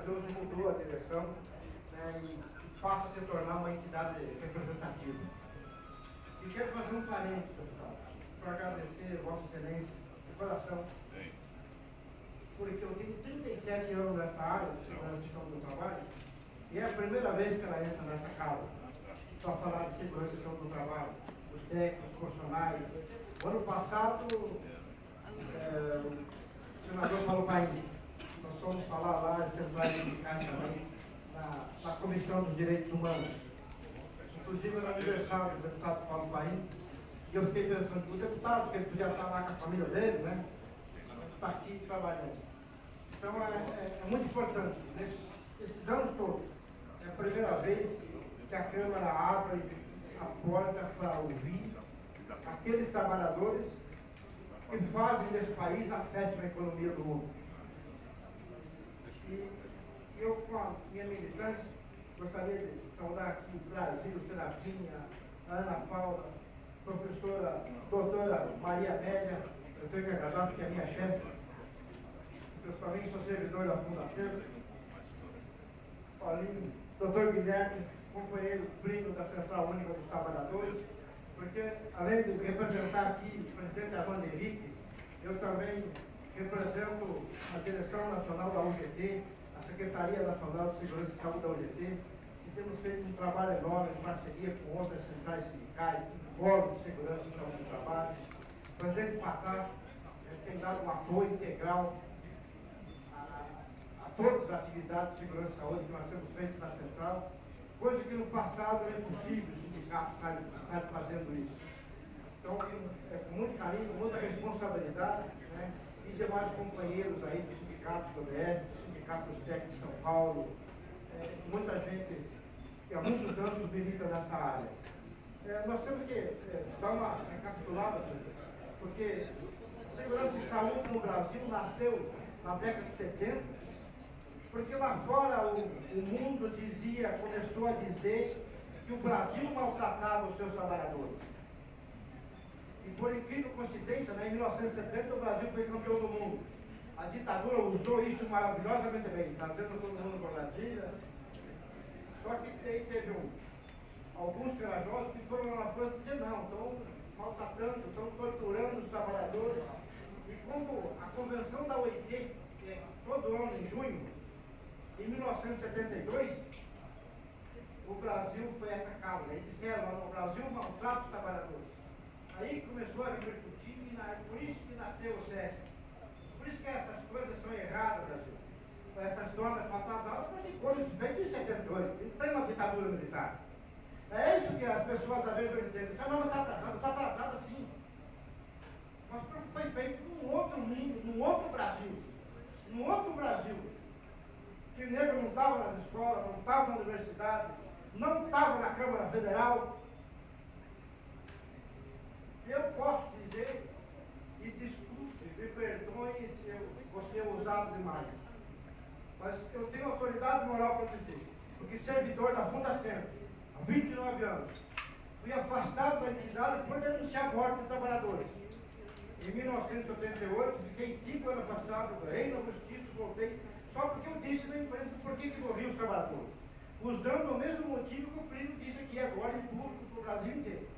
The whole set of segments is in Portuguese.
Deus mudou a direção, né, e passa a se tornar uma entidade representativa. E quero fazer um parênteses, deputado, para agradecer a Vossa Excelência de coração, porque eu tenho 37 anos nessa área de segurança e saúde do trabalho, e é a primeira vez que ela entra nessa casa para falar de segurança e saúde do trabalho, os técnicos, os profissionais. O ano passado, o senador Paulo Paim, nós fomos falar lá, centrais sindicais também, na Comissão dos Direitos Humanos. Inclusive no aniversário do deputado Paulo Paim, e eu fiquei pensando, o deputado, que ele podia estar lá com a família dele, né? Está aqui trabalhando. Então é muito importante. Nesses anos todos, é a primeira vez que a Câmara abre a porta para ouvir aqueles trabalhadores que fazem desse país a 7ª economia do mundo. E eu, com a minha militância, gostaria de saudar aqui o Brasil, Serafinha, a Ana Paula, a professora doutora Maria Amélia, eu tenho que agradar porque é minha chefe. Eu também sou servidor da Fundação. Paulinho, doutor Guilherme, companheiro Plínio da Central Única dos Trabalhadores, porque além de representar aqui o presidente Armando Henrique, eu também represento a Direção Nacional da UGT, a Secretaria Nacional de Segurança e Saúde da UGT, e temos feito um trabalho enorme em parceria com outras centrais sindicais, fóruns de segurança e saúde do trabalho. O presidente Patá tem dado um apoio integral a todas as atividades de segurança e saúde que nós temos feito na central, coisa que no passado era impossível o sindicato estar fazendo isso. Então, é com muito carinho, com muita responsabilidade, né, e demais companheiros aí do sindicato do BF, do sindicato dos técnicos de São Paulo, muita gente que há muitos anos milita nessa área. Nós temos que dar uma recapitulada, porque a segurança e saúde no Brasil nasceu na década de 70, porque lá fora o mundo começou a dizer que o Brasil maltratava os seus trabalhadores. E por incrível coincidência, né, em 1970 o Brasil foi campeão do mundo. A ditadura usou isso maravilhosamente bem, trazendo todo mundo para Brasília. Só que teve alguns corajosos que foram lá na França dizer não, estão maltratando, estão torturando os trabalhadores. E como a convenção da OIT, que é todo ano em junho, em 1972, o Brasil foi atacado. Eles disseram, o Brasil maltrata os trabalhadores. Aí começou a repercutir e por isso que nasceu o SESC. Por isso que essas coisas são erradas, Brasil. Essas normas maltratadas foram feitas em 78. Não tem uma ditadura militar. É isso que as pessoas às vezes não entendem. Essa norma está atrasada sim. Mas foi feito num outro mundo, num outro Brasil. Num outro Brasil. Que o negro não estava nas escolas, não estava na universidade, não estava na Câmara Federal. Eu posso dizer, e desculpe, me perdoe se eu vou ser ousado demais, mas eu tenho autoridade moral para dizer, porque servidor da Fundacentro, há 29 anos, fui afastado da entidade por denunciar a morte de trabalhadores. Em 1988, fiquei 5 anos afastado, ganhei na justiça, voltei, só porque eu disse na imprensa por que morriam os trabalhadores. Usando o mesmo motivo que o Plínio disse aqui agora em público para o Brasil inteiro.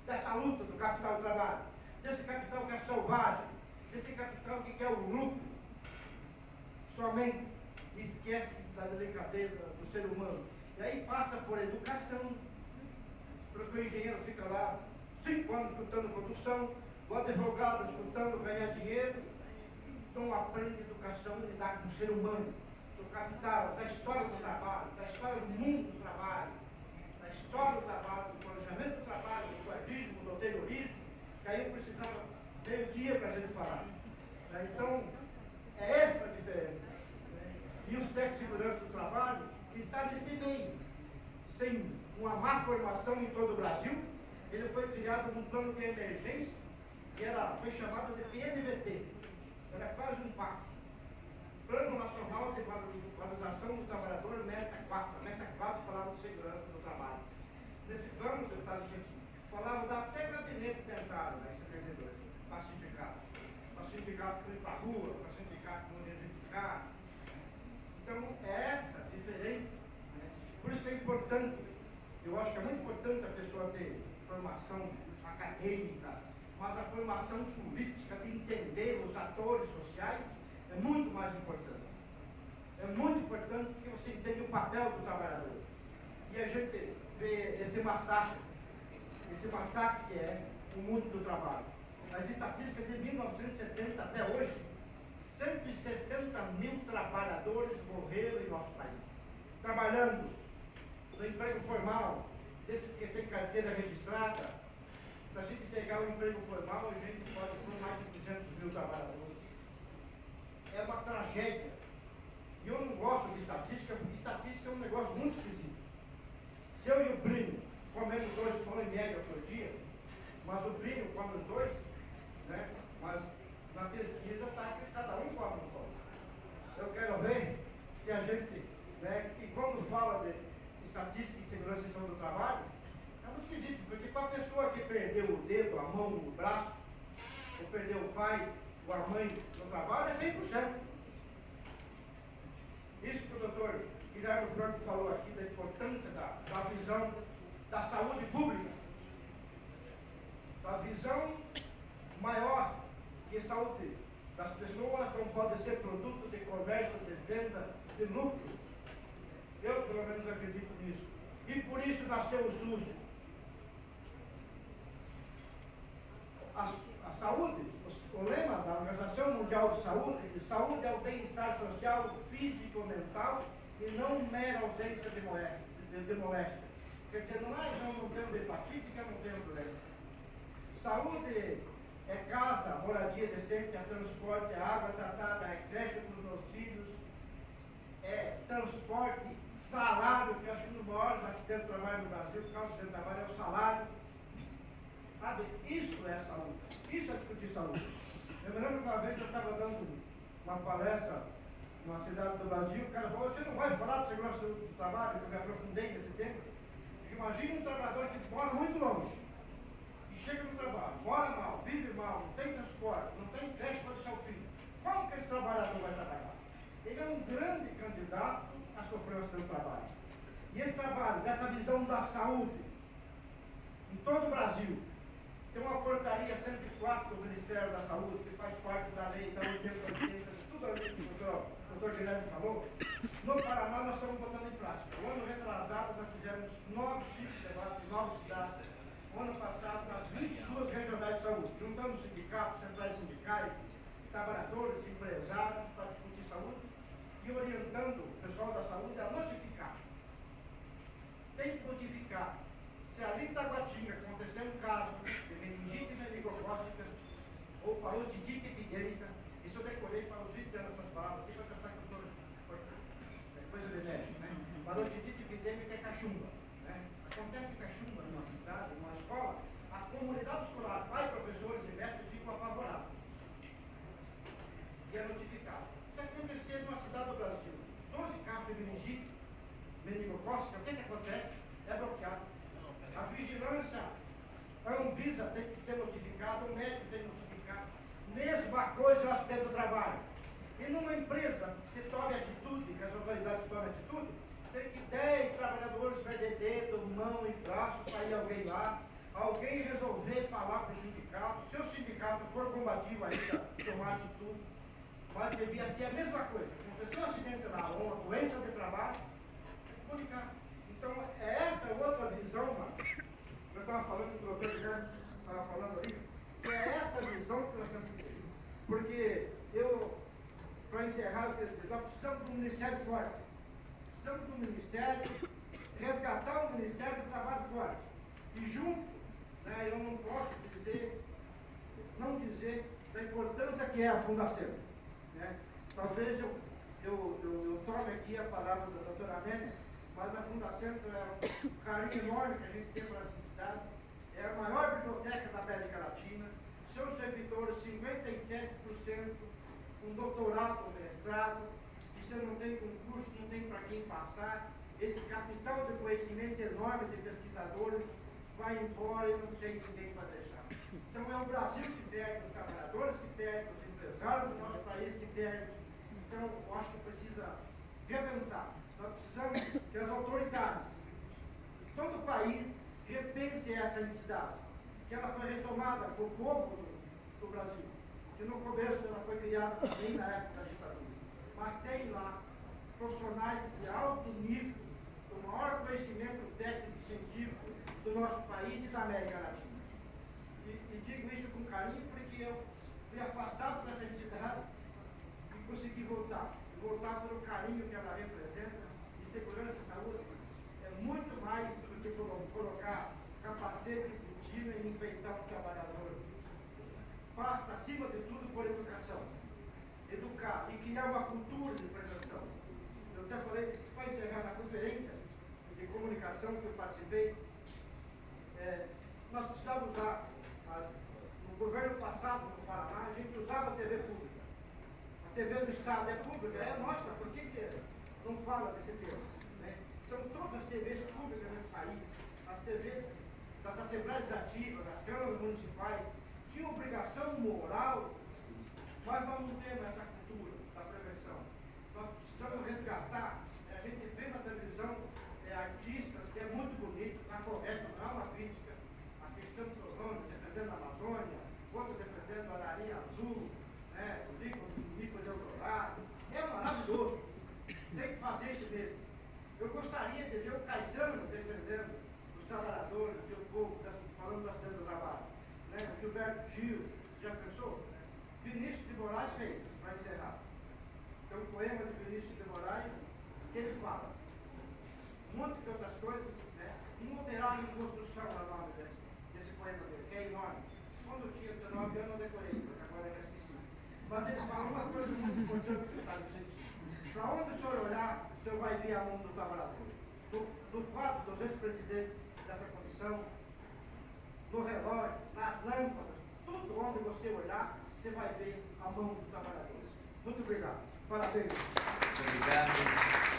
Dessa luta do capital do trabalho, desse capital que é selvagem, desse capital que quer o lucro, somente esquece da delicadeza do ser humano. E aí passa por educação, porque o engenheiro fica lá 5 anos estudando produção, o advogado estudando ganhar dinheiro, então aprende educação e lidar com o ser humano, do capital, da história do trabalho, da história do mundo do trabalho, da história do trabalho, do planejamento do trabalho, do guardismo, do terrorismo, que aí eu precisava meio dia para a gente falar. Então, é essa a diferença. E os técnicos de segurança do trabalho está nesse meio, sem uma má formação em todo o Brasil. Ele foi criado num plano de emergência, que foi chamado de PNVT, era quase um pacto. Plano Nacional de Valorização do Trabalhador, Meta 4. Meta 4 falava de segurança do trabalho. Nesse plano, deputado Gentil, falávamos até gabinete dentário, né, 72, para sindicato. Para sindicato que ir para a rua, para sindicato que não identificar. Então, formação acadêmica, mas a formação política de entender os atores sociais é muito mais importante. É muito importante que você entenda o papel do trabalhador. E a gente vê esse massacre que é o mundo do trabalho. As estatísticas de 1970 até hoje, 160 mil trabalhadores morreram em nosso país, trabalhando no emprego formal, desses que têm carteira registrada. Se a gente pegar o emprego formal, a gente pode ter mais de 200 mil trabalhadores. É uma tragédia. E eu não gosto de estatística, porque estatística é um negócio muito esquisito. Se eu e o Plínio comemos 2 pão e média por dia, mas o Plínio come os 2, né? Mas na pesquisa está que cada um come um pão. Eu quero ver se a gente, né? E quando fala de estatística e segurança e saúde do trabalho, é muito esquisito, porque para a pessoa que perdeu o dedo, a mão, o braço, ou perdeu o pai ou a mãe no trabalho, é 100%. Isso que o doutor Guilherme Franco falou aqui, da importância da visão da saúde pública, da visão maior que a saúde das pessoas não pode ser produto de comércio, de venda, de lucro. Eu, pelo menos, acredito nisso. E por isso nasceu o SUS. A saúde, o lema da Organização Mundial de saúde é o bem-estar social, físico, mental e não mera ausência de moléstia. Quer dizer, não é eu não tenho hepatite que eu não tenho doença. Saúde é casa, moradia decente, é transporte, é água tratada, é creche para os meus filhos, é transporte, salário, que eu acho que um dos maiores acidentes de trabalho no Brasil, o causa de trabalho é o salário. Sabe, isso é saúde, isso é discutir saúde. Eu me lembro que uma vez eu estava dando uma palestra numa cidade do Brasil, o cara falou, você não vai falar de segurança do trabalho, que eu me aprofundei nesse tema. Imagina um trabalhador que mora muito longe, e chega no trabalho, mora mal, vive mal, não tem transporte, não tem creche para deixar o filho. Como que esse trabalhador vai trabalhar? Ele é um grande candidato a sofrer o seu trabalho. E esse trabalho, dessa visão da saúde, em todo o Brasil, tem uma portaria 104 do Ministério da Saúde, que faz parte da lei da 8080, tudo ali que o doutor Guilherme falou. No Paraná nós estamos botando em prática. O ano retrasado nós fizemos 9 ciclos de debate em 9 cidades. O ano passado nas 22 regionais de saúde, juntando sindicatos, centrais sindicais, trabalhadores, empresários para discutir saúde e orientando o pessoal da saúde a notificar. Tem que notificar. Se ali em Taguatinga acontecer um caso de meningite meningocócica ou parotidite epidêmica, isso eu decorei para os 20 anos essas palavras aqui para pensar que eu sou coisa de médico, né? Parotidite epidêmica é cachumba, né? Acontece cachumba numa cidade, numa escola, a comunidade escolar, pai, professores e mestres ficam apavorados. E é notificado. Se acontecer numa cidade do Brasil, 12 casos de meningite meningocócica, o que acontece? É bloqueado. A vigilância, a Anvisa tem que ser notificada, o médico tem que notificar. Mesma coisa é o acidente do trabalho. E numa empresa que se tome atitude, que as autoridades tomem atitude, tem que 10 trabalhadores perder dedo, mão e braço para ir alguém lá, alguém resolver falar para o sindicato, se o sindicato for combativo ainda, tomar atitude, mas devia ser a mesma coisa. Aconteceu um acidente lá, uma doença de trabalho, tem que comunicar. Então, é essa outra visão, mano, eu estava falando, o doutor Guilherme estava falando aí, que é essa visão que nós temos que ter. Porque eu, para encerrar, eu quero dizer, nós precisamos de um ministério forte. Precisamos de um ministério, resgatar o ministério do trabalho forte. E junto, né, eu não posso não dizer da importância que é a Fundação. Né? Talvez eu tome aqui a palavra da doutora Amélia, mas a Fundação é um carinho enorme que a gente tem para essa cidade. É a maior biblioteca da América Latina. Seus servidores, 57% com doutorado ou mestrado. E você não tem concurso, não tem para quem passar. Esse capital de conhecimento enorme de pesquisadores vai embora e não tem ninguém para deixar. Então é o Brasil que perde, os trabalhadores que perdem, os empresários do nosso país que perdem. Então eu acho que precisa repensar. Nós precisamos que as autoridades de todo o país repensem essa entidade. que ela foi retomada por povo do Brasil, que no começo ela foi criada também na época da ditadura, mas tem lá profissionais de alto nível, do maior conhecimento técnico e científico do nosso país e da América Latina. E digo isso com carinho porque eu fui afastado dessa entidade e consegui voltar. E voltar pelo carinho que ela representa, de segurança e saúde, é muito mais do que colocar capacete de botina e enfeitar o trabalhador. Passa, acima de tudo, por educação. Educar e criar uma cultura de prevenção. Eu até falei, para encerrar na conferência de comunicação que eu participei, nós precisávamos usar, no governo passado, no Paraná, a gente usava a TV pública. A TV do Estado é pública, é nossa, por que não fala desse tema? Né? São todas as TVs públicas nesse país, as TVs das Assembleias Legislativas, das câmaras municipais, tinham obrigação moral, mas nós não temos essa cultura da prevenção. Nós precisamos resgatar, a gente vê na televisão artistas que é muito bonito, está correto, não é uma crítica. A Cristiano Torrone defendendo a Amazônia, outro defendendo a Larinha Azul, né, o Nico de Eldorado. É maravilhoso. Tem que fazer isso mesmo. Eu gostaria de ver o Caetano defendendo os trabalhadores e o povo, falando da cidade do trabalho. Né? O Gilberto Gil, já pensou? Vinícius de Moraes fez, para encerrar. Tem um poema de Vinícius de Moraes que ele fala um monte de outras coisas, né? Um operário em construção é o nome desse poema dele, que é enorme. Quando eu tinha 19 anos eu decorei, mas agora eu já esqueci. Mas ele fala uma coisa muito importante que está no sentido. Para onde o senhor olhar, o senhor vai ver a mão do trabalhador. No quadro dos ex-presidentes dessa comissão, no relógio, nas lâmpadas, tudo onde você olhar, você vai ver a mão do trabalhador. Muito obrigado. Parabéns. Muito obrigado.